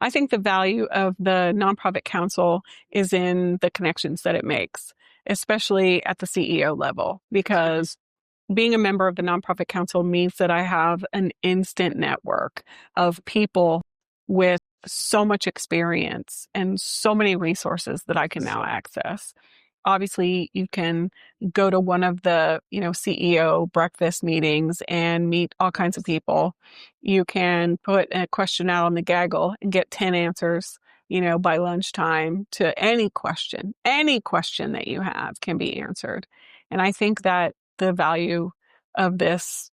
I think the value of the nonprofit council is in the connections that it makes, especially at the CEO level, because being a member of the nonprofit council means that I have an instant network of people with so much experience and so many resources that I can now access. Obviously, you can go to one of the, CEO breakfast meetings and meet all kinds of people. You can put a question out on the Gaggle and get 10 answers, by lunchtime to any question. Any question that you have can be answered. And I think that the value of this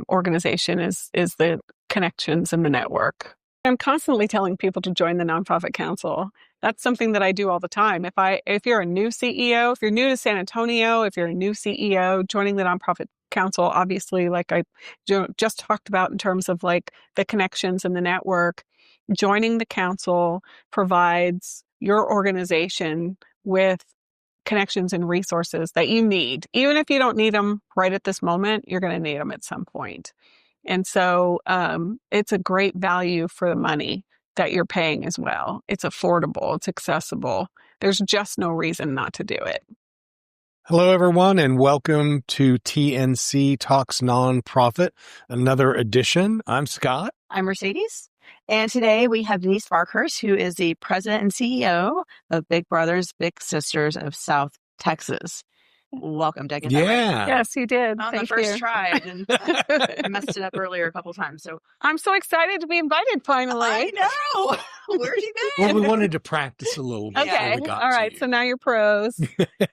organization is the connections and the network. I'm constantly telling people to join the nonprofit council. That's something that I do all the time. If you're a new CEO, if you're new to San Antonio, if you're a new CEO, joining the nonprofit council, obviously, like I just talked about in terms of like the connections and the network, joining the council provides your organization with connections and resources that you need. Even if you don't need them right at this moment, you're going to need them at some point. And so it's a great value for the money that you're paying as well. It's affordable. It's accessible. There's just no reason not to do it. Hello, everyone, and welcome to TNC Talks Nonprofit, another edition. I'm Scott. I'm Mercedes. And today we have Denise Barkhurst, who is the president and CEO of Big Brothers Big Sisters of South Texas. Welcome, Did I get that right? Yes, you did. On Thank the first you. try. I messed it up earlier a couple times. So I'm so excited to be invited finally. I know. Where'd you Well, we wanted to practice a little bit. Okay. before we got All to right. you. So now you're pros.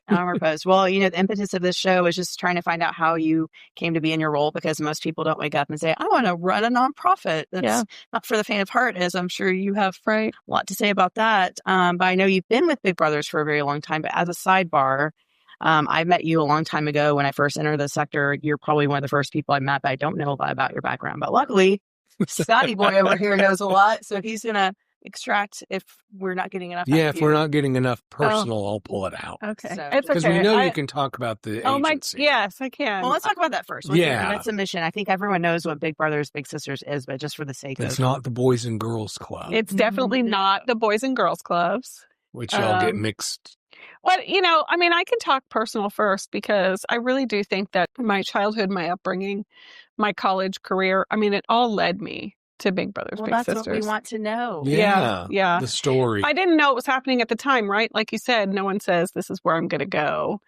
we're posed. Well, the impetus of this show is just trying to find out how you came to be in your role, because most people don't wake up and say, I want to run a nonprofit. That's not for the faint of heart, as I'm sure you have a lot to say about that. But I know you've been with Big Brothers for a very long time. But as a sidebar, I met you a long time ago when I first entered the sector. You're probably one of the first people I met, but I don't know a lot about your background. But luckily, Scotty boy over here knows a lot. So he's going to extract if we're not getting enough. Yeah, if we're not getting enough personal, I'll pull it out. Okay. So- It's Because okay. we know you can talk about the agency. Yes, I can. Well, let's talk about that first. That's a mission. I think everyone knows what Big Brothers Big Sisters is, but just for the sake It's of not the Boys and Girls Club, It's definitely not the Boys and Girls Clubs. which y'all get mixed. But, I can talk personal first, because I really do think that my childhood, my upbringing, my college career, it all led me to Big Brothers Big that's Sisters. what we want to know. Yeah. The story. I didn't know it was happening at the time, right? Like you said, no one says this is where I'm going to go.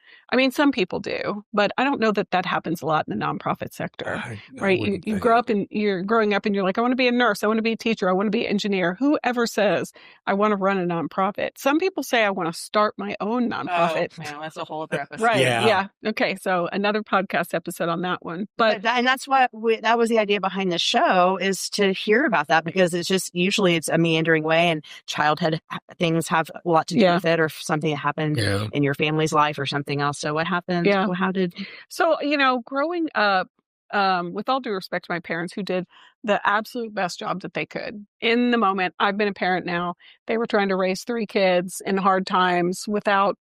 Some people do, but I don't know that happens a lot in the nonprofit sector, right? You grow up and you're growing up and you're like, I want to be a nurse. I want to be a teacher. I want to be an engineer. Whoever says I want to run a nonprofit? Some people say I want to start my own nonprofit. Oh, man, that's a whole other episode. Right. Yeah. Okay. So another podcast episode on that one. But that's what that was the idea behind the show, is to hear about that, because it's just usually it's a meandering way, and childhood things have a lot to do with it, or something that happened in your family's life or something else. So what happened? Yeah. How did? So, growing up, with all due respect to my parents, who did the absolute best job that they could in the moment. I've been a parent now. They were trying to raise 3 kids in hard times without,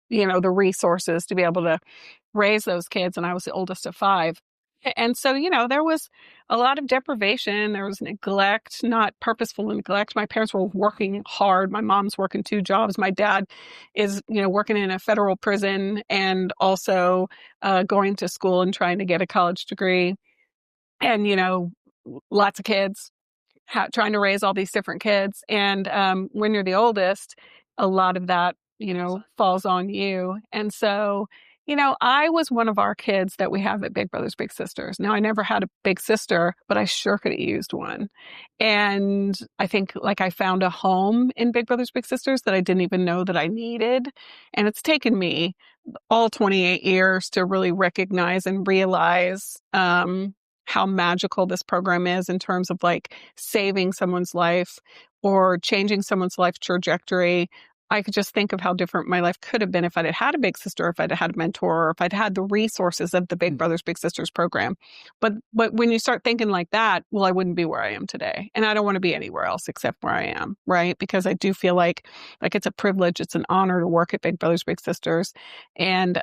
the resources to be able to raise those kids. And I was the oldest of 5. And so, there was a lot of deprivation. There was neglect, not purposeful neglect. My parents were working hard. My mom's working 2 jobs. My dad is, working in a federal prison and also going to school and trying to get a college degree. And, lots of kids, trying to raise all these different kids. And when you're the oldest, a lot of that, falls on you. And so, I was one of our kids that we have at Big Brothers Big Sisters. Now, I never had a big sister, but I sure could have used one. And I think I found a home in Big Brothers Big Sisters that I didn't even know that I needed. And it's taken me all 28 years to really recognize and realize how magical this program is in terms of saving someone's life or changing someone's life trajectory. I could just think of how different my life could have been if I'd had a big sister, if I'd had a mentor, or if I'd had the resources of the Big Brothers Big Sisters program. But when you start thinking like that, well, I wouldn't be where I am today. And I don't want to be anywhere else except where I am, right? Because I do feel like it's a privilege, it's an honor to work at Big Brothers Big Sisters. And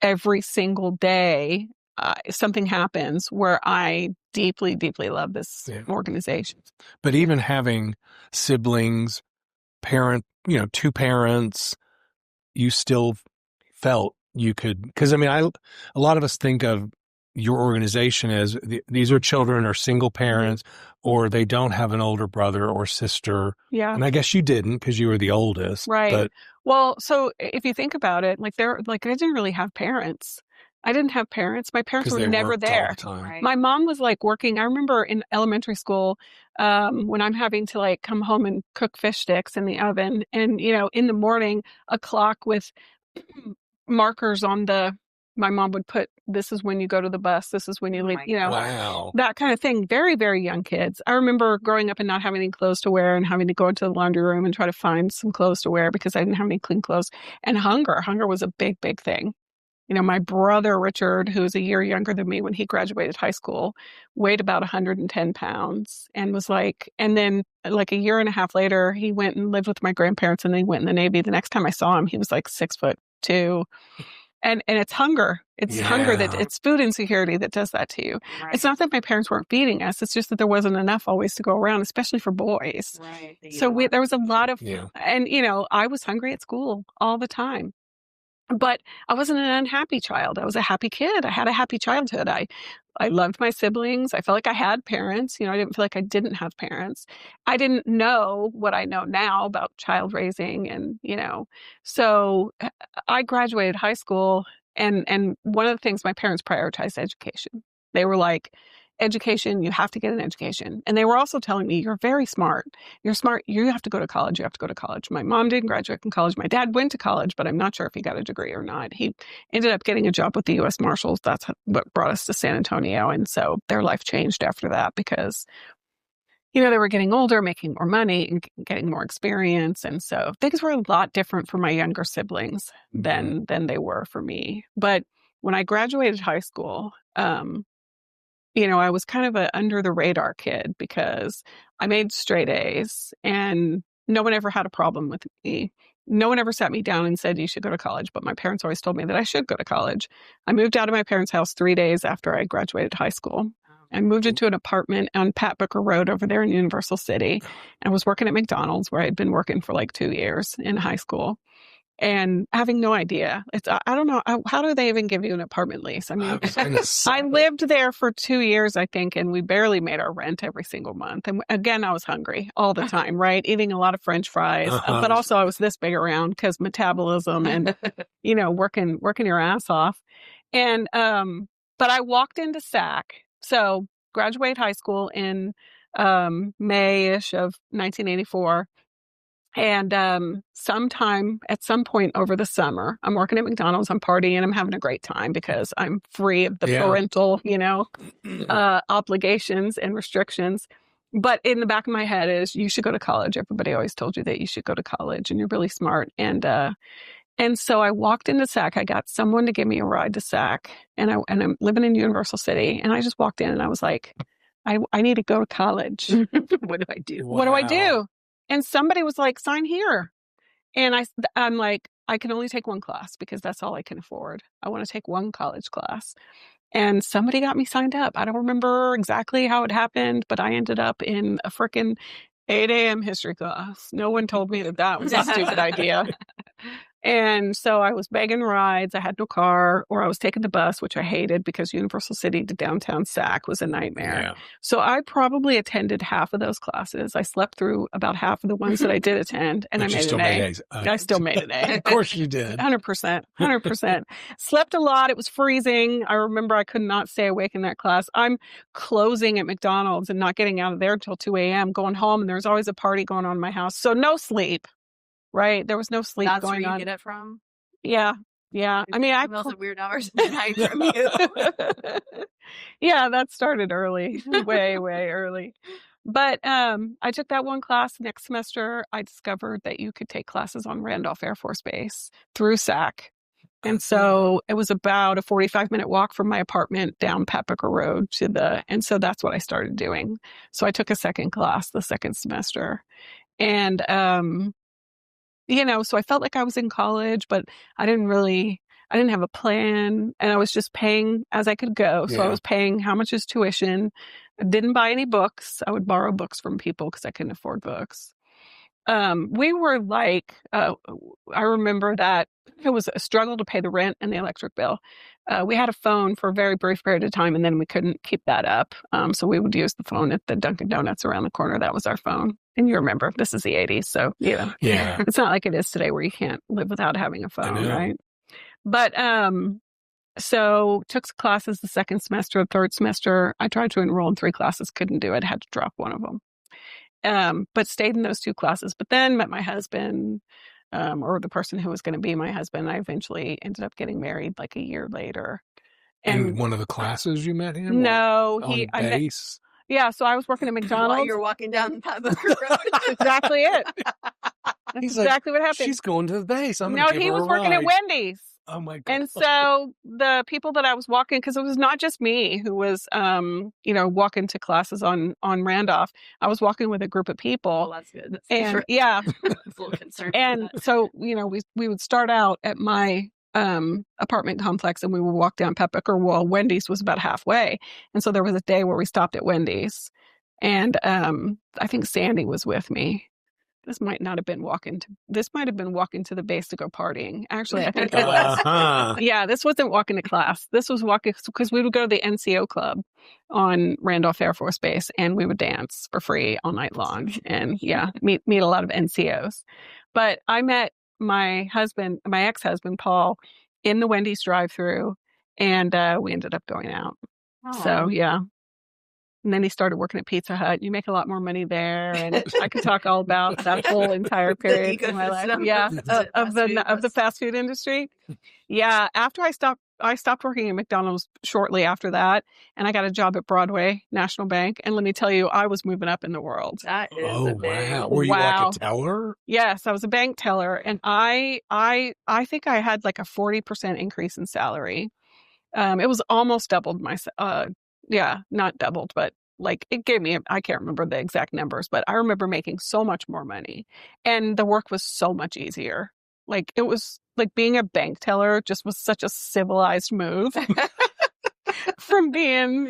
every single day, something happens where I deeply, deeply love this organization. But even having siblings, two parents, you still felt you could, because I mean, a lot of us think of your organization as these are children or single parents, or they don't have an older brother or sister. Yeah. And I guess you didn't because you were the oldest. Right. But, well, so if you think about it, I didn't really have parents. I didn't have parents. My parents were never there. All the time. Right. My mom was working. I remember in elementary school, when I'm having to come home and cook fish sticks in the oven, and in the morning, a clock with markers on my mom would put, this is when you go to the bus, this is when you leave, Wow. that kind of thing. Very, very young kids. I remember growing up and not having any clothes to wear and having to go into the laundry room and try to find some clothes to wear because I didn't have any clean clothes. And hunger was a big, big thing. My brother, Richard, who was a year younger than me when he graduated high school, weighed about 110 pounds and was and then a year and a half later, he went and lived with my grandparents and they went in the Navy. The next time I saw him, he was 6'2". And it's hunger. It's hunger it's food insecurity that does that to you. Right. It's not that my parents weren't feeding us. It's just that there wasn't enough always to go around, especially for boys. Right. So there was a lot of, and I was hungry at school all the time. But I wasn't an unhappy child. I was a happy kid. I had a happy childhood. I loved my siblings. I felt like I had parents. I didn't feel like I didn't have parents. I didn't know what I know now about child raising. And, so I graduated high school and one of the things my parents prioritized education. They were like, education, you have to get an education. And they were also telling me, you're very smart. You're smart. You have to go to college. You have to go to college. My mom didn't graduate from college. My dad went to college, but I'm not sure if he got a degree or not. He ended up getting a job with the U.S. Marshals. That's what brought us to San Antonio. And so their life changed after that because, they were getting older, making more money and getting more experience. And so things were a lot different for my younger siblings than they were for me. But when I graduated high school, I was kind of an under the radar kid because I made straight A's and no one ever had a problem with me. No one ever sat me down and said, you should go to college. But my parents always told me that I should go to college. I moved out of my parents' house 3 days after I graduated high school. I moved into an apartment on Pat Booker Road over there in Universal City. I was working at McDonald's where I'd been working for 2 years in high school. And having no idea. I don't know. How do they even give you an apartment lease? I mean, I lived there for 2 years, I think, and we barely made our rent every single month. And again, I was hungry all the time, right? Eating a lot of French fries. But also I was this big around because metabolism and, working your ass off. And, but I walked into SAC. So graduated high school in May-ish of 1984. And at some point over the summer, I'm working at McDonald's, I'm partying, I'm having a great time because I'm free of the parental, obligations and restrictions. But in the back of my head is, you should go to college. Everybody always told you that you should go to college and you're really smart. And so I walked into SAC. I got someone to give me a ride to SAC, and I'm living in Universal City. And I just walked in and I was like, I need to go to college. What do I do? What do I do? And somebody was like, sign here. And I'm like, I can only take one class because that's all I can afford. I want to take one college class. And somebody got me signed up. I don't remember exactly how it happened, but I ended up in a frickin' 8 a.m. history class. No one told me that was a stupid idea. And so I was begging rides. I had no car, or I was taking the bus, which I hated because Universal City to downtown SAC was a nightmare. Yeah. So I probably attended half of those classes. I slept through about half of the ones that I did attend, and but I made an A. I still made an A. Of course you did. 100%. Slept a lot. It was freezing. I remember I could not stay awake in that class. I'm closing at McDonald's and not getting out of there until 2 a.m., going home, and there's always a party going on in my house. So no sleep. Right. There was no sleep going on. That's where you get it from? Yeah. Yeah. I mean, at weird hours at night from you. Yeah, that started early, way, way early. But I took that one class. Next semester, I discovered that you could take classes on Randolph Air Force Base through SAC. And so it was about a 45-minute walk from my apartment down Pat Booker Road and so that's what I started doing. So I took a second class the second semester. And, so I felt like I was in college, but I didn't really I didn't have a plan, and I was just paying as I could go. So I was paying how much is tuition. I didn't buy any books. I would borrow books from people because I couldn't afford books. We were like, I remember that it was a struggle to pay the rent and the electric bill. We had a phone for a very brief period of time, and then we couldn't keep that up. So we would use the phone at the Dunkin' Donuts around the corner. That was our phone. And you remember, this is the 80s. So, it's not like it is today where you can't live without having a phone, right? But so took classes the second semester, third semester. I tried to enroll in 3 classes, couldn't do it, had to drop one of them. But stayed in those 2 classes, but then met my husband, or the person who was going to be my husband. I eventually ended up getting married like a year later. And one of the classes you met him? No, on base? So I was working at McDonald's. While you're walking down the Pat Booker Road. That's exactly it. That's exactly what happened. She's going to the base. No, he was working at Wendy's. Oh my God. And so the people that I was walking, because it was not just me who was, walking to classes on Randolph. I was walking with a group of people. Well, that's good. And I was a little concerned. And so, we would start out at my apartment complex, and we would walk down Pat Booker. Well, Wendy's was about halfway. And so there was a day where we stopped at Wendy's, and I think Sandy was with me. This might have been walking to the base to go partying. Actually, I think it was. Yeah, this wasn't walking to class. This was walking because we would go to the NCO club on Randolph Air Force Base, and we would dance for free all night long, and meet a lot of NCOs. But I met my ex-husband, Paul, in the Wendy's drive-thru, and we ended up going out. Aww. So, and then he started working at Pizza Hut. You make a lot more money there, and I could talk all about that whole entire period of my life. Of the fast food industry. Yeah, after I stopped working at McDonald's shortly after that, and I got a job at Broadway National Bank. And let me tell you, I was moving up in the world. That is wow! Were you like a teller? Yes, I was a bank teller, and I think I had like a 40% increase in salary. It was almost doubled my. Not doubled, but like it gave me, I can't remember the exact numbers, but I remember making so much more money, and the work was so much easier. Like it was like being a bank teller just was such a civilized move from being,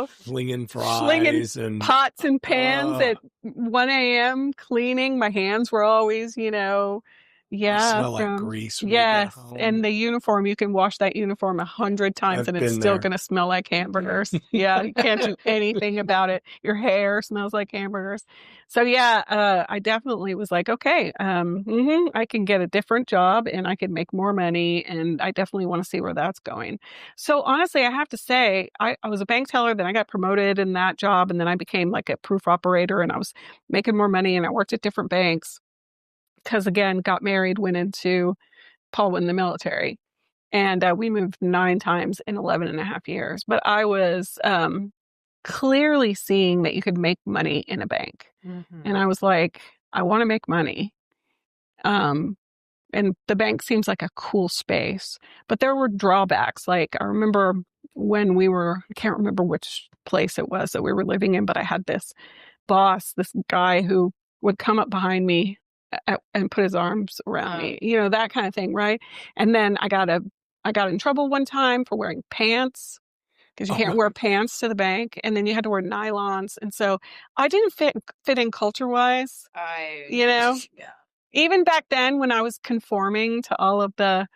flinging fries and pots and pans at 1 a.m. cleaning. My hands were always, smell like grease. When yes, you get home. And the uniform, you can wash that uniform 100 times and it's still going to smell like hamburgers. You can't do anything about it. Your hair smells like hamburgers. So I definitely was like, okay, I can get a different job and I can make more money, and I definitely want to see where that's going. So honestly, I have to say, I was a bank teller, then I got promoted in that job, and then I became like a proof operator, and I was making more money, and I worked at different banks. Because again, got married, Paul went in the military, and we moved 9 times in 11 and a half years. But I was clearly seeing that you could make money in a bank. Mm-hmm. And I was like, I want to make money. And the bank seems like a cool space, but there were drawbacks. Like I remember when I can't remember which place it was that we were living in, but I had this boss, this guy who would come up behind me and put his arms around me, that kind of thing. Right. And then I got in trouble one time for wearing pants, because you can't wear pants to the bank. And then you had to wear nylons. And so I didn't fit in culture wise, even back then when I was conforming to all of the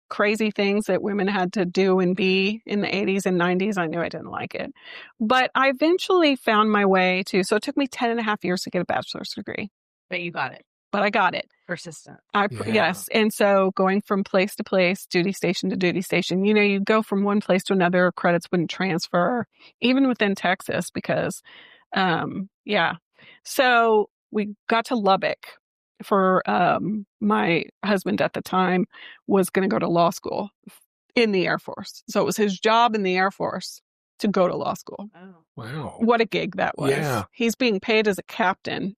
crazy things that women had to do and be in the 80s and 90s. I knew I didn't like it. But I eventually found my way so it took me 10 and a half years to get a bachelor's degree. But you got it. But I got it. Persistent. Yes. And so going from place to place, duty station to duty station, you go from one place to another, credits wouldn't transfer, even within Texas, because, So we got to Lubbock for my husband at the time was going to go to law school in the Air Force. So it was his job in the Air Force to go to law school. Oh. Wow. What a gig that was. Yeah. He's being paid as a captain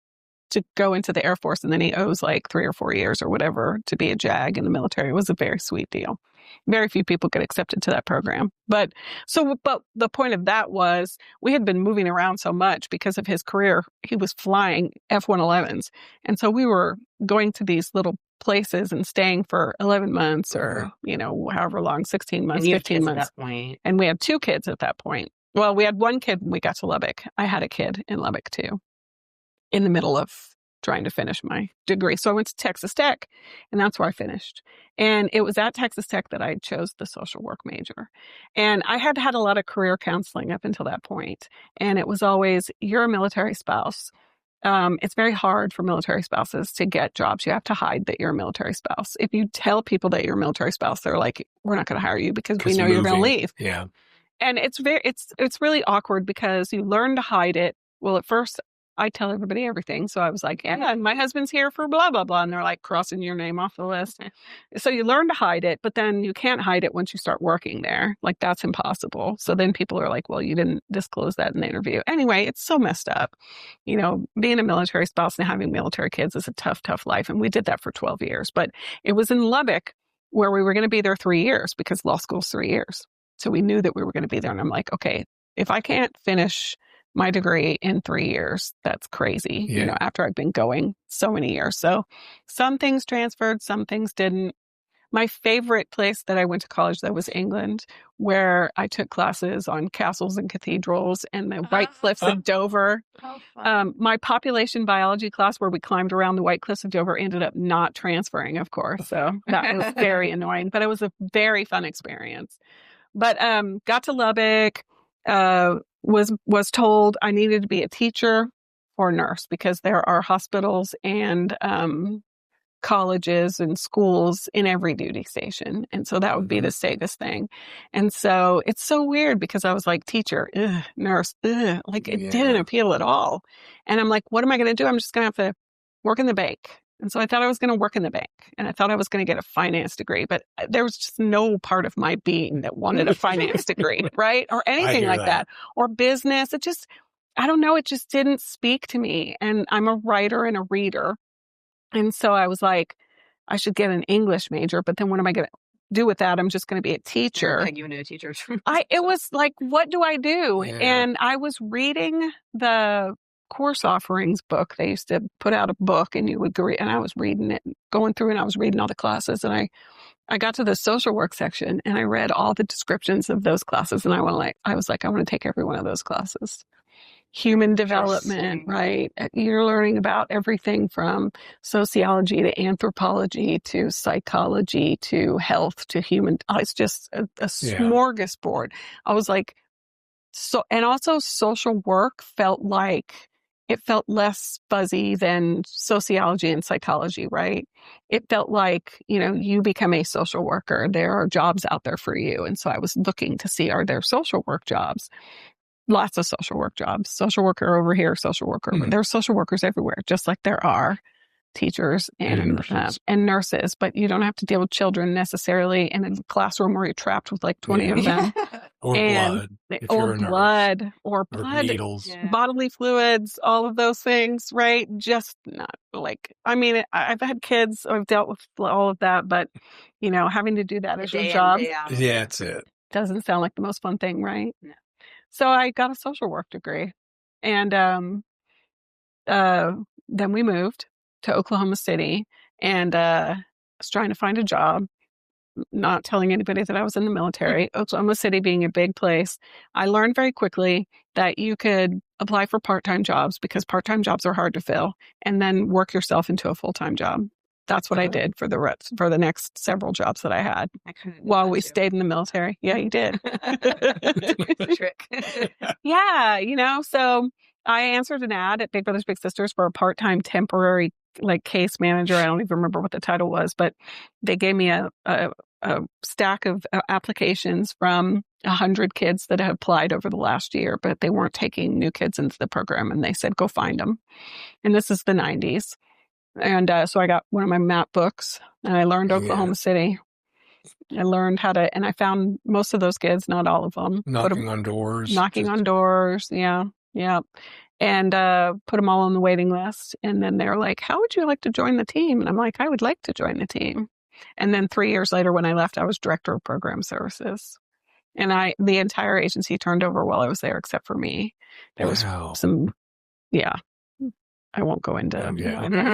to go into the Air Force, and then he owes like 3 or 4 years or whatever to be a JAG in the military. It was a very sweet deal. Very few people get accepted to that program. But the point of that was we had been moving around so much because of his career. He was flying F-111s. And so we were going to these little places and staying for 11 months or, however long, 16 months, and you 15 months. At that point. And we had 2 kids at that point. Well, we had 1 kid when we got to Lubbock. I had a kid in Lubbock too, in the middle of trying to finish my degree. So I went to Texas Tech, and that's where I finished. And it was at Texas Tech that I chose the social work major. And I had had a lot of career counseling up until that point. And it was always, you're a military spouse. It's very hard for military spouses to get jobs. You have to hide that you're a military spouse. If you tell people that you're a military spouse, they're like, we're not going to hire you because we know you're going to leave. Yeah. And it's really awkward because you learn to hide it. Well, at first I tell everybody everything. So I was like, yeah, and my husband's here for blah, blah, blah. And they're like crossing your name off the list. So you learn to hide it, but then you can't hide it once you start working there. Like that's impossible. So then people are like, well, you didn't disclose that in the interview. Anyway, it's so messed up. Being a military spouse and having military kids is a tough, tough life. And we did that for 12 years. But it was in Lubbock where we were going to be there 3 years because law school's 3 years. So we knew that we were going to be there. And I'm like, okay, if I can't finish my degree in 3 years, that's crazy, after I've been going so many years. So some things transferred, some things didn't. My favorite place that I went to college, though, was England, where I took classes on castles and cathedrals and the White Cliffs of Dover. My population biology class, where we climbed around the White Cliffs of Dover, ended up not transferring, of course. So that was very annoying, but it was a very fun experience. But got to Lubbock, was told I needed to be a teacher or nurse because there are hospitals and colleges and schools in every duty station. And so that would be the safest thing. And so it's so weird because I was like, teacher, nurse, like it didn't appeal at all. And I'm like, what am I going to do? I'm just going to have to work in the bank. And so I thought I was going to work in the bank and I thought I was going to get a finance degree, but there was just no part of my being that wanted a finance degree, right? Or anything like that. Or business. I don't know. It just didn't speak to me. And I'm a writer and a reader. And so I was like, I should get an English major, but then what am I going to do with that? I'm just going to be a teacher. Like you knew a teacher. It was like, what do I do? Yeah. And I was reading the course offerings book. They used to put out a book and you would read, and I was reading it, going through, and I was reading all the classes. And I got to the social work section and I read all the descriptions of those classes. And I was like, I want to take every one of those classes. Human development, right? You're learning about everything from sociology to anthropology to psychology to health to human. It's just a smorgasbord. I was like, and also social work felt less fuzzy than sociology and psychology, right? It felt like, you become a social worker. There are jobs out there for you. And so I was looking to see, are there social work jobs? Lots of social work jobs. Social worker over here, social worker. Mm-hmm. There are social workers everywhere, just like there are teachers and nurses. But you don't have to deal with children necessarily in a classroom where you're trapped with like 20 of them. Or blood. Or needles. Yeah. Bodily fluids, all of those things, right? Just not like, I've had kids, I've dealt with all of that, but, having to do that as your job. Yeah, that's it. Doesn't sound like the most fun thing, right? No. So I got a social work degree, and then we moved to Oklahoma City, and was trying to find a job, not telling anybody that I was in the military. Oklahoma City being a big place, I learned very quickly that you could apply for part-time jobs because part-time jobs are hard to fill, and then work yourself into a full-time job. That's what I did for the next several jobs that I had while we stayed in the military. Yeah, you did. Trick. Yeah, so I answered an ad at Big Brothers Big Sisters for a part-time temporary case manager. I don't even remember what the title was, but they gave me a stack of applications from 100 kids that had applied over the last year, but they weren't taking new kids into the program, and they said, go find them. And this is the 90s. And so I got one of my map books and I learned Oklahoma City. I learned and I found most of those kids, not all of them. Knocking on doors. Yeah. And put them all on the waiting list. And then they're like, how would you like to join the team? And I'm like, I would like to join the team. And then 3 years later when I left, I was director of program services. And the entire agency turned over while I was there except for me. There was I won't go into.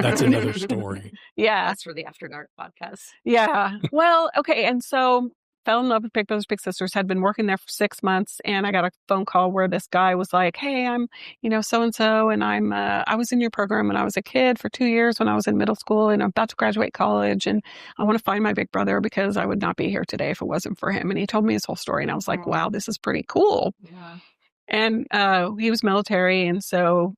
That's another story. Yeah. That's for the After Dark podcast. Yeah. Well, okay. And so fell in love with Big Brothers Big Sisters, had been working there for 6 months, and I got a phone call where this guy was like, hey, I'm, so-and-so, and I was in your program when I was a kid for 2 years when I was in middle school, and I'm about to graduate college, and I want to find my big brother because I would not be here today if it wasn't for him. And he told me his whole story, and I was like, wow, this is pretty cool. Yeah. And he was military, and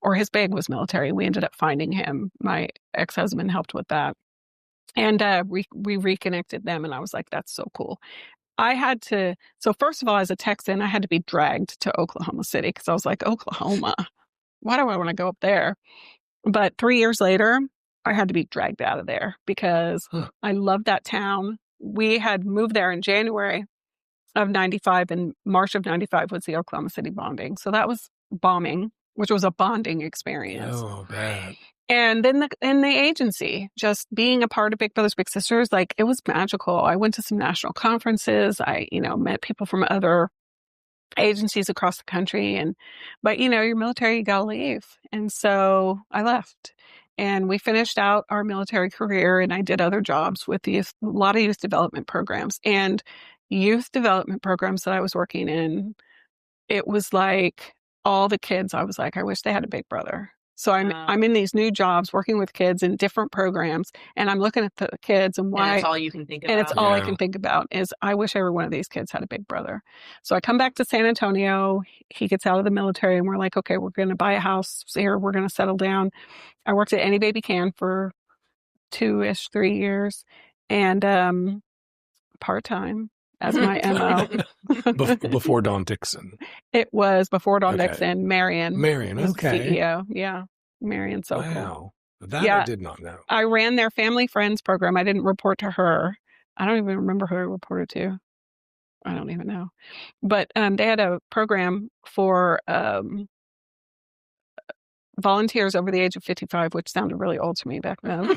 or his big was military. We ended up finding him. My ex-husband helped with that. And we reconnected them, and I was like, that's so cool. So first of all, as a Texan, I had to be dragged to Oklahoma City because I was like, Oklahoma, why do I want to go up there? But 3 years later, I had to be dragged out of there because I loved that town. We had moved there in January of 95, and March of 95 was the Oklahoma City bombing. So that was bombing, which was a bonding experience. Oh, bad. And then in the agency, just being a part of Big Brothers Big Sisters, like, it was magical. I went to some national conferences. I, met people from other agencies across the country. But you're military, you gotta leave. And so I left. And we finished out our military career, and I did other jobs with a lot of youth development programs. And youth development programs that I was working in, it was like all the kids, I was like, I wish they had a big brother. So I'm in these new jobs working with kids in different programs, and I'm looking at the kids and why. And it's all you can think about. And it's all I can think about is I wish every one of these kids had a big brother. So I come back to San Antonio. He gets out of the military, and we're like, okay, we're going to buy a house here. We're going to settle down. I worked at Any Baby Can for 2-ish, 3 years, and part-time as my MO. Before Dawn Dixon. It was before Dawn Dixon. Marion, okay. CEO. Yeah. Marion Sokol. Wow. That I did not know. I ran their Family Friends program. I didn't report to her. I don't even remember who I reported to. I don't even know. But they had a program for volunteers over the age of 55, which sounded really old to me back then.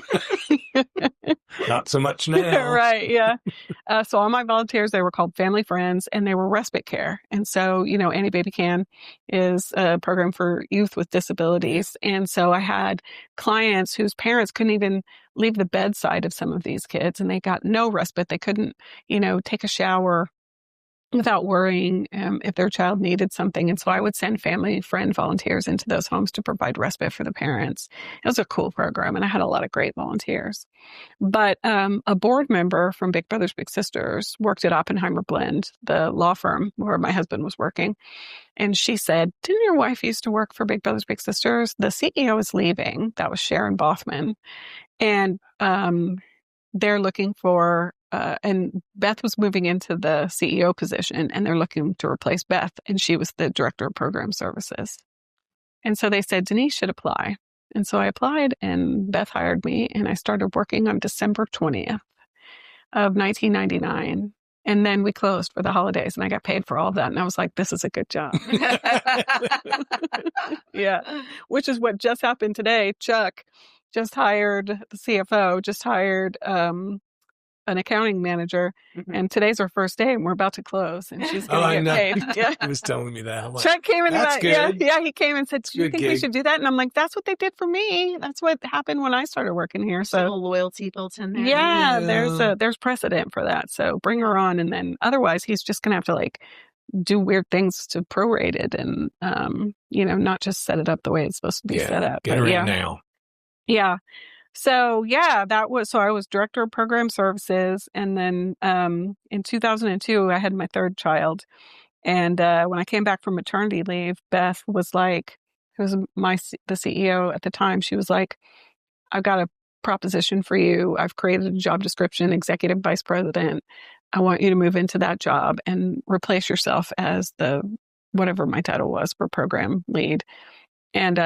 Not so much now. Right, yeah. So all my volunteers, they were called Family Friends, and they were respite care. And so, Any Baby Can is a program for youth with disabilities. And so I had clients whose parents couldn't even leave the bedside of some of these kids, and they got no respite. They couldn't, take a shower without worrying if their child needed something. And so I would send family friend volunteers into those homes to provide respite for the parents. It was a cool program, and I had a lot of great volunteers. But a board member from Big Brothers Big Sisters worked at Oppenheimer Blend, the law firm where my husband was working. And she said, didn't your wife used to work for Big Brothers Big Sisters? The CEO is leaving. That was Sharon Bothman. And they're looking for and Beth was moving into the CEO position, and they're looking to replace Beth, and she was the director of program services. And so they said, Denise should apply. And so I applied, and Beth hired me, and I started working on December 20th of 1999. And then we closed for the holidays, and I got paid for all of that. And I was like, this is a good job. Yeah. Which is what just happened today. Chuck just hired the CFO, just hired an accounting manager, and today's our first day, and we're about to close, and she's going to get paid. Yeah. He was telling me that. Like, Chuck came in that's good. Yeah, he came and said, do you think we should do that? And I'm like, that's what they did for me. That's what happened when I started working here. So loyalty built in there. Yeah, there's precedent for that. So bring her on, and then otherwise he's just going to have to do weird things to prorate it and, not just set it up the way it's supposed to be set up. Get her in now. Yeah. So I was director of program services. And then in 2002, I had my third child. And when I came back from maternity leave, Beth was like, who was the CEO at the time, she was like, I've got a proposition for you. I've created a job description, executive vice president. I want you to move into that job and replace yourself as whatever my title was for program lead. And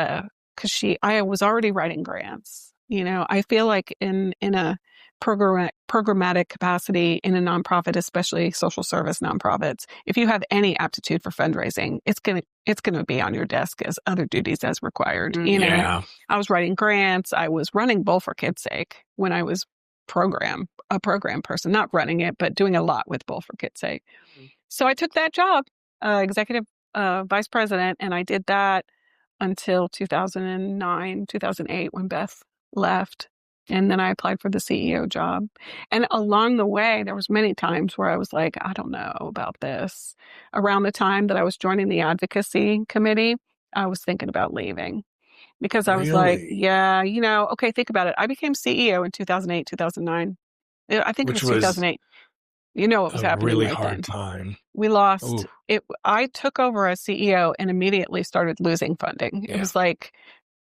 because I was already writing grants. I feel like in a programmatic capacity in a nonprofit, especially social service nonprofits, if you have any aptitude for fundraising, it's gonna be on your desk as other duties as required. I was writing grants. I was running Bowl for Kids' Sake when I was a program person, not running it, but doing a lot with Bowl for Kids' Sake. So I took that job, executive vice president, and I did that until 2009, 2008 when Beth left. And then I applied for the CEO job. And along the way, there was many times where I was like, I don't know about this. Around the time that I was joining the advocacy committee, I was thinking about leaving because I was like, Really? yeah, okay, think about it. I became CEO in 2008, 2009. I think Which it was 2008. You know what was a happening really right hard then. time. We lost Ooh. it. I took over as CEO and immediately started losing funding. It Yeah. was like,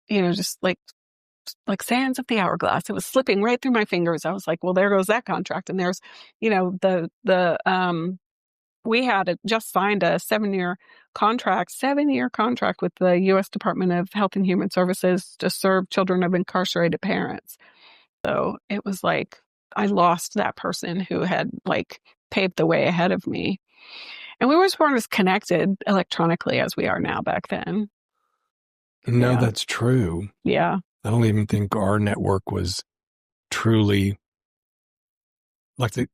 just like sands of the hourglass. It was slipping right through my fingers. I was like, well, there goes that contract. And there's, we had just signed a 7-year contract with the U.S. Department of Health and Human Services to serve children of incarcerated parents. So it was like I lost that person who had like paved the way ahead of me. And we weren't as connected electronically as we are now back then. No, Yeah. that's true. Yeah. I don't even think our network was truly like the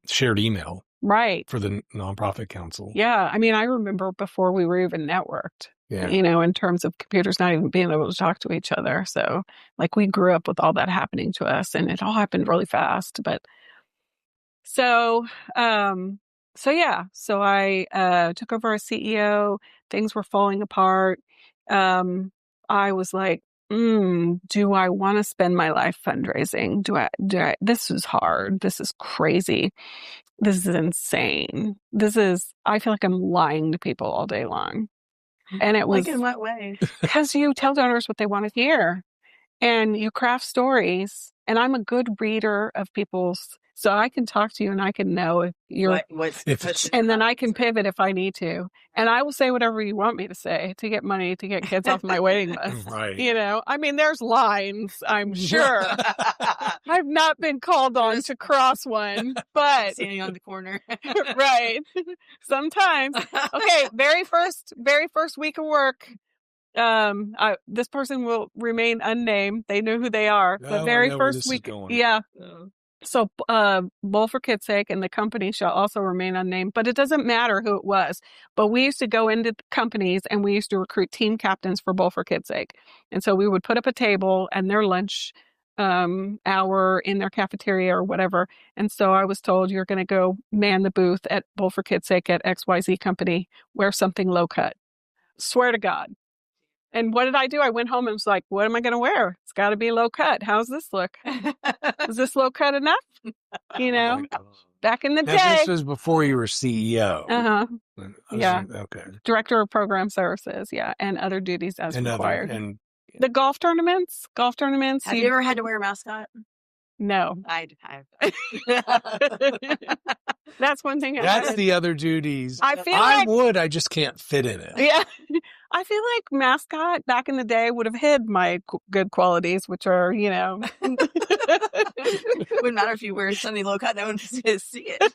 shared email. Right. For the nonprofit council. Yeah. I mean, I remember before we were even networked, Yeah. in terms of computers not even being able to talk to each other. So like we grew up with all that happening to us and it all happened really fast. But so I took over as CEO. Things were falling apart. I was like, do I want to spend my life fundraising? Do I, this is hard. This is crazy. This is insane. I feel like I'm lying to people all day long. And it was. Like in what way? Because you tell donors what they want to hear and you craft stories. And I'm a good reader of people's, so I can talk to you and I can know if you're, and then I can pivot if I need to. And I will say whatever you want me to say to get money, to get kids off my waiting list. Right. I mean, there's lines, I'm sure. I've not been called on to cross one, but. Standing on the corner. Right. Sometimes. Okay. Very first week of work. This person will remain unnamed. They know who they are. The very first week. Yeah. So, Bowl for Kids' Sake and the company shall also remain unnamed, but it doesn't matter who it was. But we used to go into companies and we used to recruit team captains for Bowl for Kids' Sake. And so we would put up a table and their lunch hour in their cafeteria or whatever. And so I was told, you're going to go man the booth at Bowl for Kids' Sake at XYZ company, wear something low cut. Swear to God. And what did I do? I went home and was like, what am I going to wear? It's got to be low cut. How's this look? Is this low cut enough? Back in the day. This was before you were CEO. Uh-huh. Yeah. Okay. Director of Program Services. Yeah. And other duties as required. And the golf tournaments. Have you ever had to wear a mascot? No. I have. That's one thing. That's the other duties. I would. I just can't fit in it. Yeah. I feel like mascot back in the day would have hid my good qualities, which are, Wouldn't matter if you wear something low cut, no one can see it.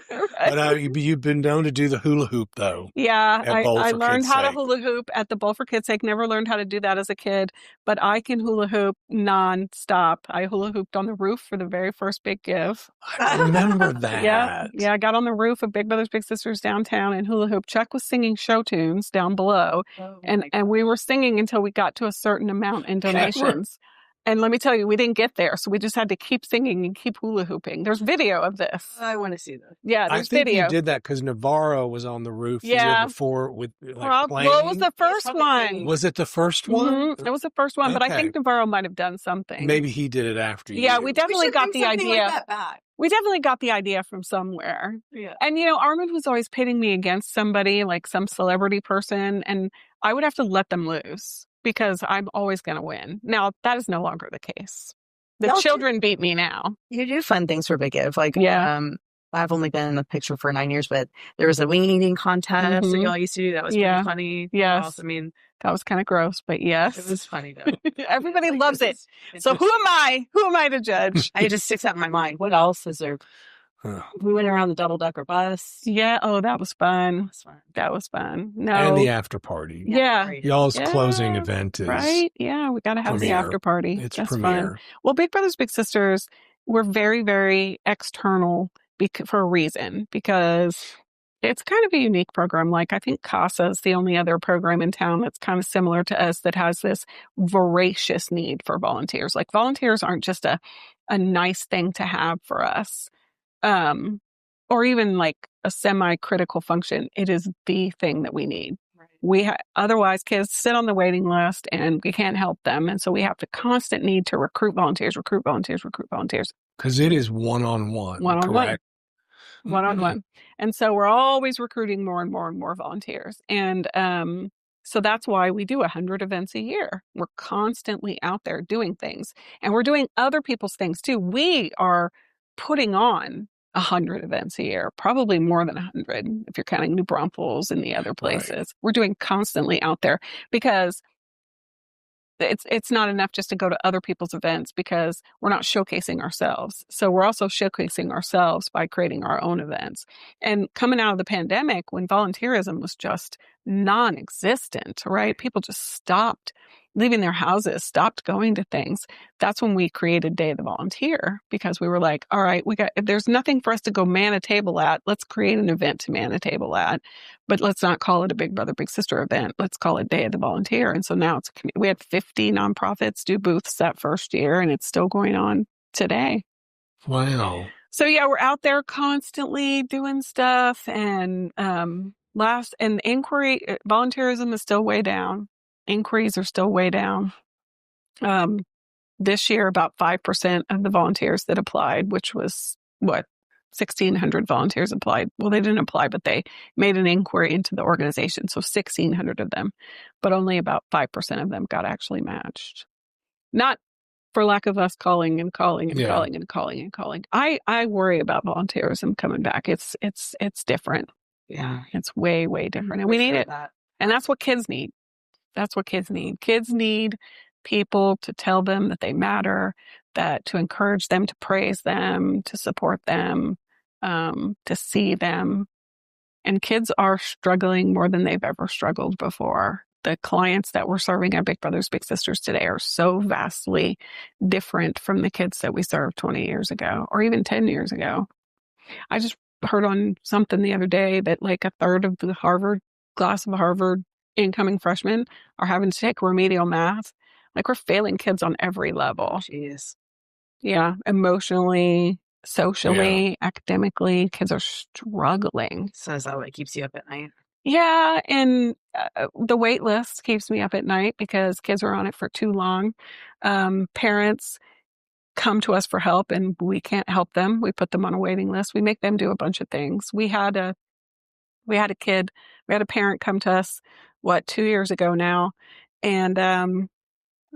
Right. But you've been known to do the hula hoop, though. Yeah, I learned how to hula hoop at the Bowl for Kids' Sake. Never learned how to do that as a kid, but I can hula hoop nonstop. I hula hooped on the roof for the very first Big Give. I remember that. Yeah, I got on the roof of Big Brothers Big Sisters downtown and hula hoop. Chuck was singing show tunes down below. And we were singing until we got to a certain amount in donations. And let me tell you, we didn't get there. So we just had to keep singing and keep hula hooping. There's video of this. I want to see that. Yeah, there's video. I think video. you did that because Navarro was on the roof the year before with playing. Well, it was the first one. Was it the first one? Mm-hmm. It was the first one, but I think Navarro might have done something. Maybe he did it after you. Yeah, we definitely got the idea. Like that back. We definitely got the idea from somewhere. Yeah. And, Armand was always pitting me against somebody, like some celebrity person, and I would have to let them lose because I'm always going to win. Now, that is no longer the case. The children beat me now. You do fun things for Big Give. Like, I've only been in the picture for 9 years, but there was a wing eating contest that y'all used to do. That was pretty funny. Yes. I mean, that was kind of gross, but yes. It was funny, though. Everybody loves it. So who am I? Who am I to judge? It just sticks out in my mind. What else is there? We went around the double-decker bus. Yeah. Oh, that was fun. That was fun. No. And the after party. Yeah. Y'all's closing event is right. Yeah. We got to have the after party. It's That's premiere. Fun. Well, Big Brothers Big Sisters, we're very, very external for a reason, because It's kind of a unique program. Like, I think CASA is the only other program in town that's kind of similar to us that has this voracious need for volunteers. Like, volunteers aren't just a nice thing to have for us, or even like a semi-critical function. It is the thing that we need. Otherwise, kids sit on the waiting list and we can't help them. And so we have the constant need to recruit volunteers. Because it is one-on-one, correct? One-on-one. And so we're always recruiting more and more and more volunteers. And so that's why we do 100 events a year. We're constantly out there doing things. And we're doing other people's things too. We are putting on 100 events a year, probably more than 100 if you're counting New Braunfels and the other places. Right. We're doing constantly out there because it's not enough just to go to other people's events because we're not showcasing ourselves. So we're also showcasing ourselves by creating our own events. And coming out of the pandemic, when volunteerism was just non-existent, right? People just stopped leaving their houses, stopped going to things. That's when we created Day of the Volunteer, because we were like, all right, if there's nothing for us to go man a table at, let's create an event to man a table at, but let's not call it a Big Brother, Big Sister event. Let's call it Day of the Volunteer. And so now we had 50 nonprofits do booths that first year, and it's still going on today. Wow. So yeah, we're out there constantly doing stuff, and inquiry, volunteerism is still way down. Inquiries are still way down. This year, about 5% of the volunteers that applied, which was 1,600 volunteers applied. Well, they didn't apply, but they made an inquiry into the organization. So 1,600 of them, but only about 5% of them got actually matched. Not for lack of us calling and calling and calling and calling and calling. I worry about volunteerism coming back. It's different. Yeah. It's way, way different. And we need it. And that's what kids need. That's what kids need. Kids need people to tell them that they matter, to encourage them, to praise them, to support them, to see them. And kids are struggling more than they've ever struggled before. The clients that we're serving at Big Brothers Big Sisters today are so vastly different from the kids that we served 20 years ago or even 10 years ago. I just heard on something the other day that like a third of the class of Harvard incoming freshmen are having to take remedial math. Like, we're failing kids on every level. Jeez. Yeah. Emotionally, socially, academically, kids are struggling. So is that what keeps you up at night? Yeah. And the wait list keeps me up at night because kids are on it for too long. Parents come to us for help and we can't help them. We put them on a waiting list. We make them do a bunch of things. We had a parent come to us, 2 years ago now. And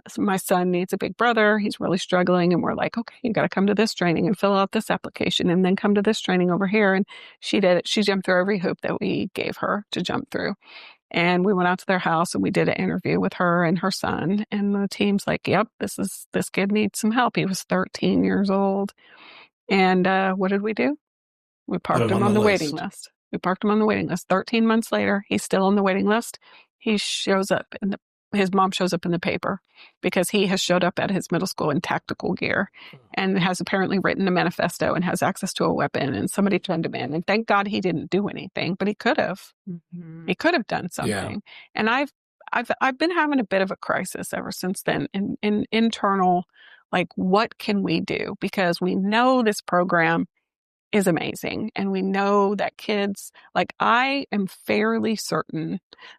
so my son needs a big brother. He's really struggling. And we're like, okay, you got to come to this training and fill out this application and then come to this training over here. And she did it. She jumped through every hoop that we gave her to jump through. And we went out to their house and we did an interview with her and her son. And the team's like, yep, this kid needs some help. He was 13 years old. And what did we do? We parked him on the waiting list. 13 months later, he's still on the waiting list. He shows up his mom shows up in the paper because he has showed up at his middle school in tactical gear and has apparently written a manifesto and has access to a weapon, and somebody turned him in. And thank God he didn't do anything, but he could have. Mm-hmm. He could have done something. Yeah. And I've been having a bit of a crisis ever since then in internal, like, what can we do? Because we know this program is amazing. And we know that kids, like, I am fairly certain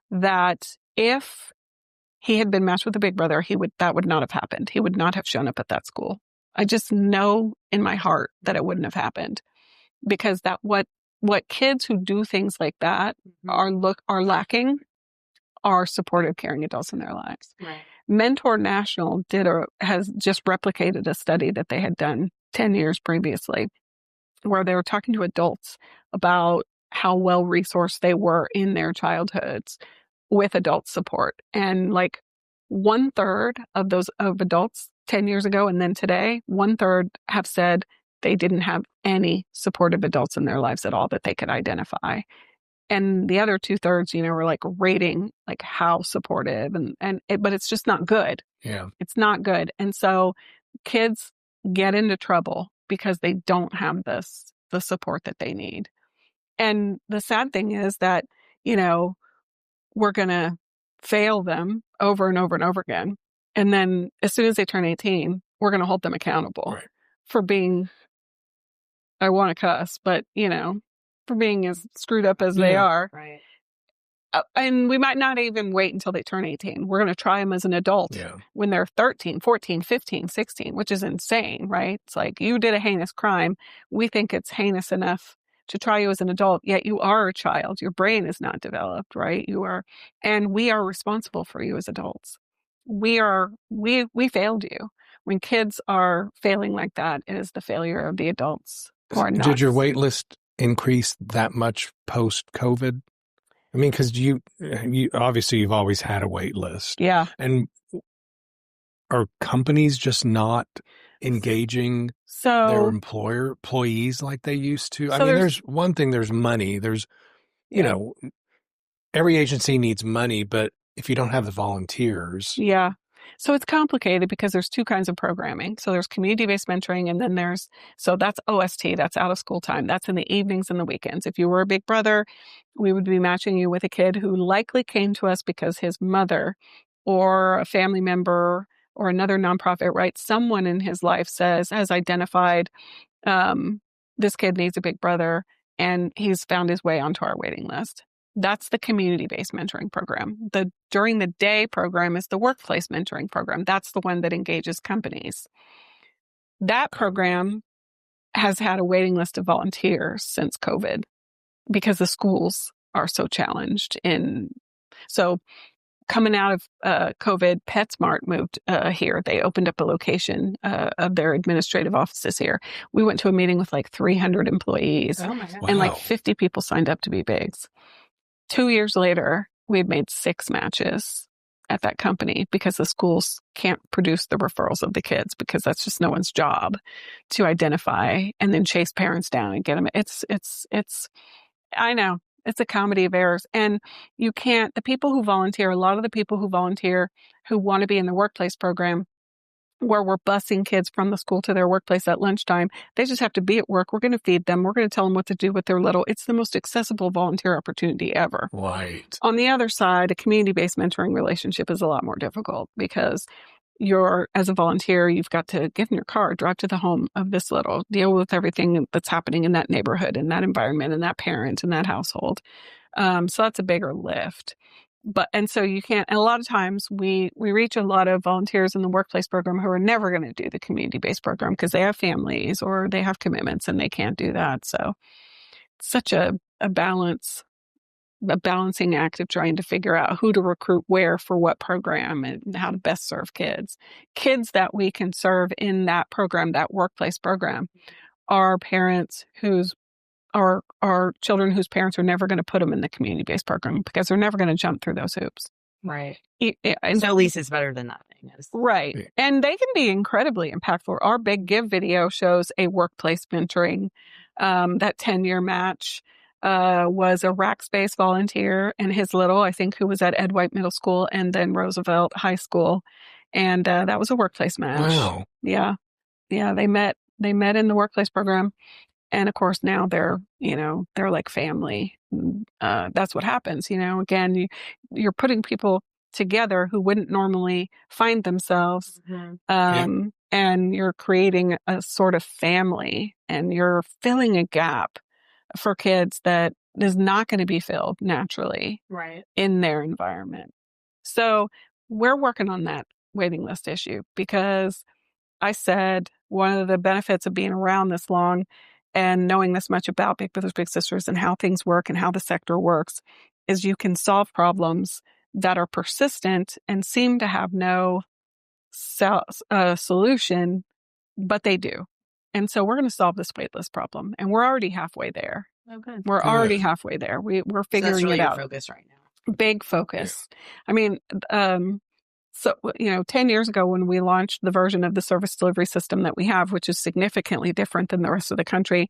that if he had been matched with a big brother, that would not have happened. He would not have shown up at that school. I just know in my heart that it wouldn't have happened, because what kids who do things like that are lacking are supportive, caring adults in their lives. Right. Mentor National has just replicated a study that they had done 10 years previously, where they were talking to adults about how well resourced they were in their childhoods with adult support. And like 1/3 of adults 10 years ago and then today, 1/3 have said they didn't have any supportive adults in their lives at all that they could identify. And the other 2/3, were like rating like how supportive but it's just not good. Yeah. It's not good. And so kids get into trouble because they don't have the support that they need. And the sad thing is that, we're going to fail them over and over and over again. And then as soon as they turn 18, we're going to hold them accountable for being, I want to cuss, but, for being as screwed up as they are. Right. And we might not even wait until they turn 18. We're going to try them as an adult when they're 13, 14, 15, 16, which is insane, right? It's like you did a heinous crime. We think it's heinous enough to try you as an adult, yet you are a child. Your brain is not developed, right? You are, and we are responsible for you as adults. We failed you. When kids are failing like that, it is the failure of the adults who are not. Did your wait list increase that much post-COVID? I mean, because you obviously you've always had a wait list. Yeah. And are companies just not engaging their employees like they used to? I mean, there's one thing, there's money. There's, every agency needs money, but if you don't have the volunteers. Yeah. So it's complicated because there's two kinds of programming. So there's community-based mentoring, and then that's OST, that's out of school time. That's in the evenings and the weekends. If you were a big brother, we would be matching you with a kid who likely came to us because his mother or a family member or another nonprofit, right? Someone in his life has identified this kid needs a big brother, and he's found his way onto our waiting list. That's the community-based mentoring program. The during the day program is the workplace mentoring program. That's the one that engages companies. That program has had a waiting list of volunteers since COVID because the schools are so challenged. So coming out of COVID, PetSmart moved here. They opened up a location of their administrative offices here. We went to a meeting with like 300 employees, and like 50 people signed up to be bigs. 2 years later, we had made 6 matches at that company because the schools can't produce the referrals of the kids because that's just no one's job to identify and then chase parents down and get them. I know, it's a comedy of errors. And a lot of the people who volunteer who want to be in the workplace program, where we're busing kids from the school to their workplace at lunchtime. They just have to be at work. We're going to feed them. We're going to tell them what to do with their little. It's the most accessible volunteer opportunity ever. Right. On the other side, a community-based mentoring relationship is a lot more difficult because as a volunteer, you've got to get in your car, drive to the home of this little, deal with everything that's happening in that neighborhood, in that environment, in that parent, in that household. So that's a bigger lift. And so you can't, and a lot of times we reach a lot of volunteers in the workplace program who are never going to do the community-based program because they have families or they have commitments and they can't do that. So it's such a balancing act of trying to figure out who to recruit where for what program and how to best serve kids. Kids that we can serve in that program, that workplace program, are parents are children whose parents are never going to put them in the community-based program because they're never going to jump through those hoops. Right. So at least it's better than nothing. Right. Yeah. And they can be incredibly impactful. Our Big Give video shows a workplace mentoring. That 10-year match was a rack space volunteer and his little, I think, who was at Ed White Middle School and then Roosevelt High School. And that was a workplace match. Wow. Yeah. Yeah. They met in the workplace program. And of course, now they're like family. That's what happens. Again, you're putting people together who wouldn't normally find themselves. Mm-hmm. And you're creating a sort of family and you're filling a gap for kids that is not going to be filled naturally in their environment. So we're working on that waiting list issue because I said one of the benefits of being around this long and knowing this much about Big Brothers Big Sisters and how things work and how the sector works is you can solve problems that are persistent and seem to have no solution, but they do. And so we're going to solve this waitlist problem, and we're already halfway there. Oh, good. We're already halfway there. We're figuring that's really it out. Your focus right now. Big focus. Yeah. I mean, so, 10 years ago when we launched the version of the service delivery system that we have, which is significantly different than the rest of the country,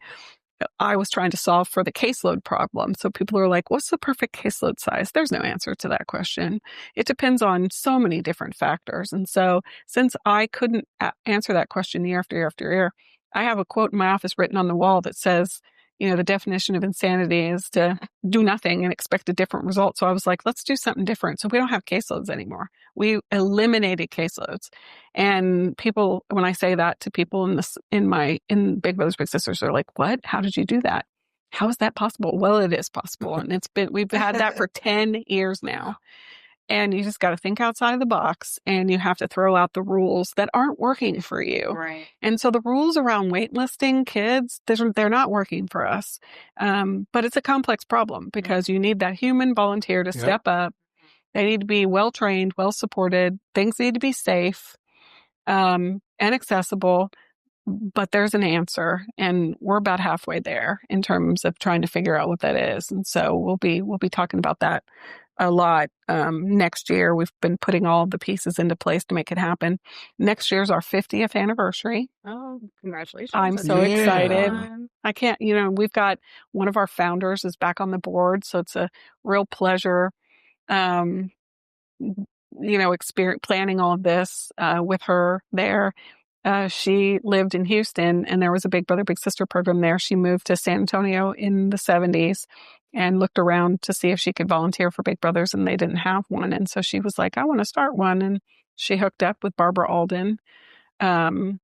I was trying to solve for the caseload problem. So people are like, what's the perfect caseload size? There's no answer to that question. It depends on so many different factors. And so since I couldn't answer that question year after year after year, I have a quote in my office written on the wall that says, the definition of insanity is to do nothing and expect a different result. So I was like, let's do something different. So we don't have caseloads anymore. We eliminated caseloads. And people, when I say that to people in Big Brothers Big Sisters, they're like, what? How did you do that? How is that possible? Well, it is possible. And we've had that for 10 years now. And you just got to think outside of the box, and you have to throw out the rules that aren't working for you. Right. And so the rules around waitlisting kids, they're not working for us. But it's a complex problem because you need that human volunteer to step up. They need to be well-trained, well-supported. Things need to be safe and accessible. But there's an answer, and we're about halfway there in terms of trying to figure out what that is. And so we'll be talking about that a lot next year. We've been putting all the pieces into place to make it happen. Next year's our 50th anniversary. Oh, congratulations. I'm so excited. I can't, we've got one of our founders is back on the board, so it's a real pleasure, planning all of this with her there. She lived in Houston, and there was a Big Brother Big Sister program there. She moved to San Antonio in the 70s and looked around to see if she could volunteer for Big Brothers, and they didn't have one. And so she was like, I want to start one. And she hooked up with Barbara Alden, who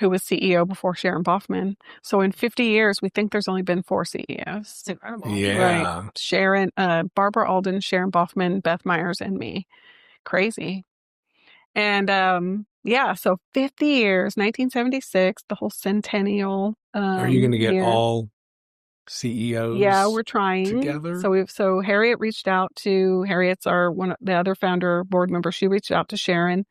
was CEO before Sharon Boffman. So in 50 years, we think there's only been 4 CEOs. It's incredible. Yeah. Right. Sharon, Barbara Alden, Sharon Boffman, Beth Myers, and me. Crazy. And so 50 years, 1976, the whole centennial. Are you going to get all CEOs? Yeah, we're trying together. So Harriet reached out to Harriet's one of the other founder board member. She reached out to Sharon,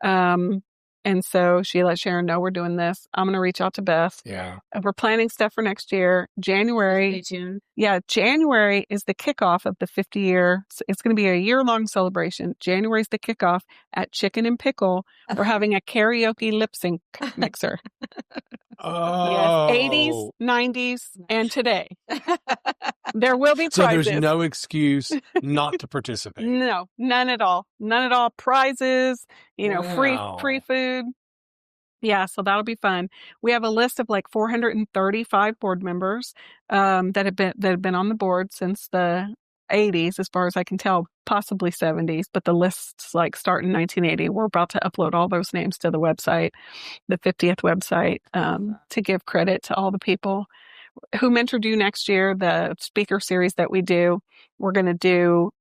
and so she let Sharon know we're doing this. I'm going to reach out to Beth. Yeah, we're planning stuff for next year, January. Stay tuned. Yeah, January is the kickoff of the 50-year. It's going to be a year-long celebration. January is the kickoff at Chicken and Pickle. We're having a karaoke lip sync mixer. Oh. Yes, 80s, 90s, and today. There will be prizes. So there's no excuse not to participate. No, none at all. None at all. Prizes, Wow. free food. Yeah, so that'll be fun. We have a list of like 435 board members that have been on the board since the 80s, as far as I can tell, possibly 70s, but the lists start in 1980. We're about to upload all those names to the website, the 50th website, to give credit to all the people who mentored you next year. The speaker series that we do, we're going to do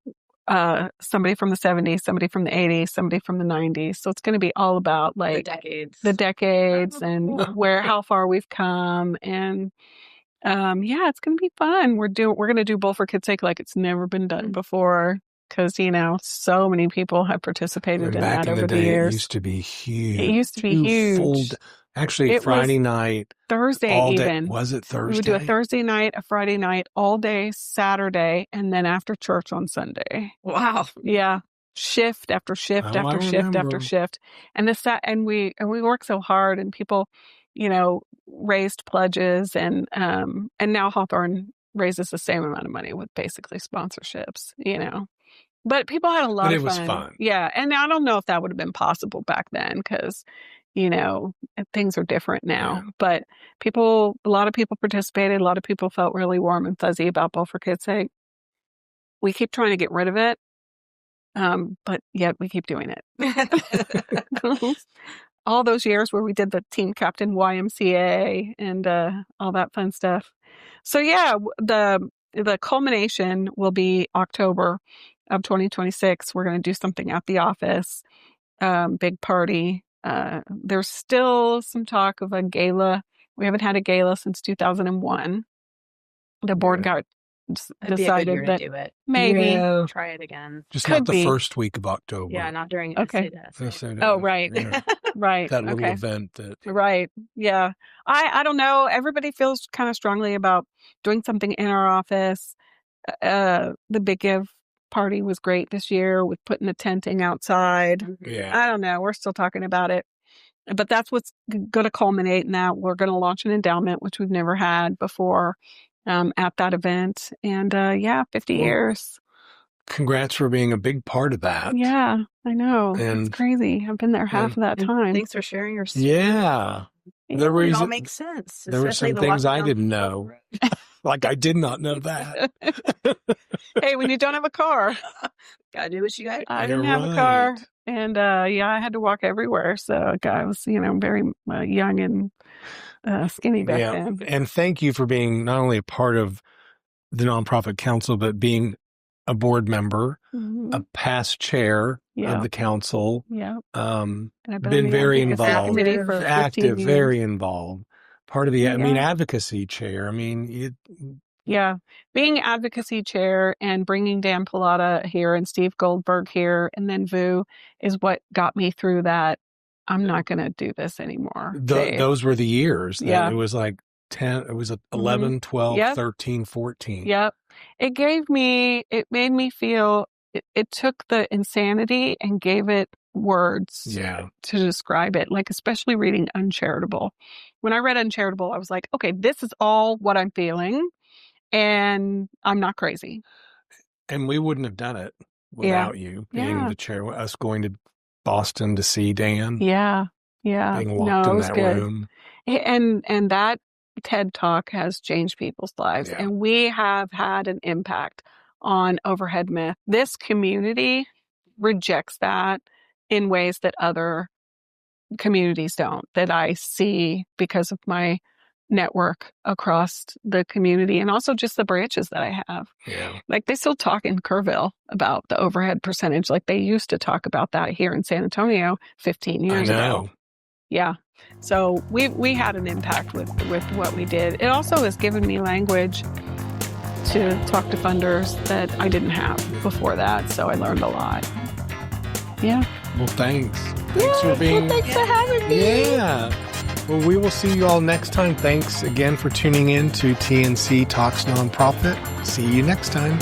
somebody from the 70s, somebody from the 80s, somebody from the 90s. So it's going to be all about the decades and how far we've come. And it's going to be fun. We're going to do Bowl for Kids' Sake like it's never been done before, because so many people have participated in that over the years. It used to be huge. It used to be huge. Actually, Friday night, Thursday all day. even. Was it Thursday? We would do a Thursday night, a Friday night, all day Saturday, and then after church on Sunday. Wow. Yeah. Shift after shift after shift after shift. And we work so hard, and people, raised pledges, and now Hawthorne raises the same amount of money with basically sponsorships, But people had a lot of fun. It was fun. Yeah. And I don't know if that would have been possible back then, because things are different now. Yeah. But a lot of people participated. A lot of people felt really warm and fuzzy about Bowl for Kids' Sake. We keep trying to get rid of it, but yet we keep doing it. All those years where we did the team captain YMCA and all that fun stuff. So yeah, the culmination will be October of 2026. We're going to do something at the office, big party. There's still some talk of a gala. We haven't had a gala since 2001. The board got decided that do it. Maybe try it again. Just not the first week of October. Yeah, not during Oh, right. Right. That little event Right. Yeah. I don't know. Everybody feels kind of strongly about doing something in our office. The Big Give party was great this year with putting the tenting outside. Yeah. I don't know. We're still talking about it. But that's what's going to culminate in that. We're going to launch an endowment, which we've never had before, at that event. And 50 years. Congrats for being a big part of that. Yeah, I know. It's crazy. I've been there half of that time. Thanks for sharing your story. Yeah. It all makes sense. There were some things I didn't know. Like, I did not know that. Hey, when you don't have a car, gotta do what you got. I didn't have a car, and I had to walk everywhere. So I was, very young and skinny back then. And thank you for being not only a part of the nonprofit council, but being a board member, a past chair of the council. Yeah. And I've been very involved, for active, 15 years. very involved. Part of the, advocacy chair. I mean, being advocacy chair and bringing Dan Pilata here and Steve Goldberg here and then Vu is what got me through that. I'm not going to do this anymore. Those were the years. It was like 10, it was 11, 12, 13, 14. Yep. It made me feel, it took the insanity and gave it words to describe it, like especially reading Uncharitable. When I read Uncharitable, I was like, okay, this is all what I'm feeling. And I'm not crazy. And we wouldn't have done it without you being the chair, us going to Boston to see Dan. Yeah. Being locked in that room. And that TED Talk has changed people's lives. Yeah. And we have had an impact on Overhead Myth. This community rejects that in ways that other communities don't, that I see because of my network across the community and also just the branches that I have. Yeah. Like they still talk in Kerrville about the overhead percentage. Like they used to talk about that here in San Antonio 15 years ago. Yeah. So we had an impact with what we did. It also has given me language to talk to funders that I didn't have before that. So I learned a lot. Yeah. Well, thanks. Thanks for being. Thanks for having me. Yeah. Well, we will see you all next time. Thanks again for tuning in to TNC Talks Nonprofit. See you next time.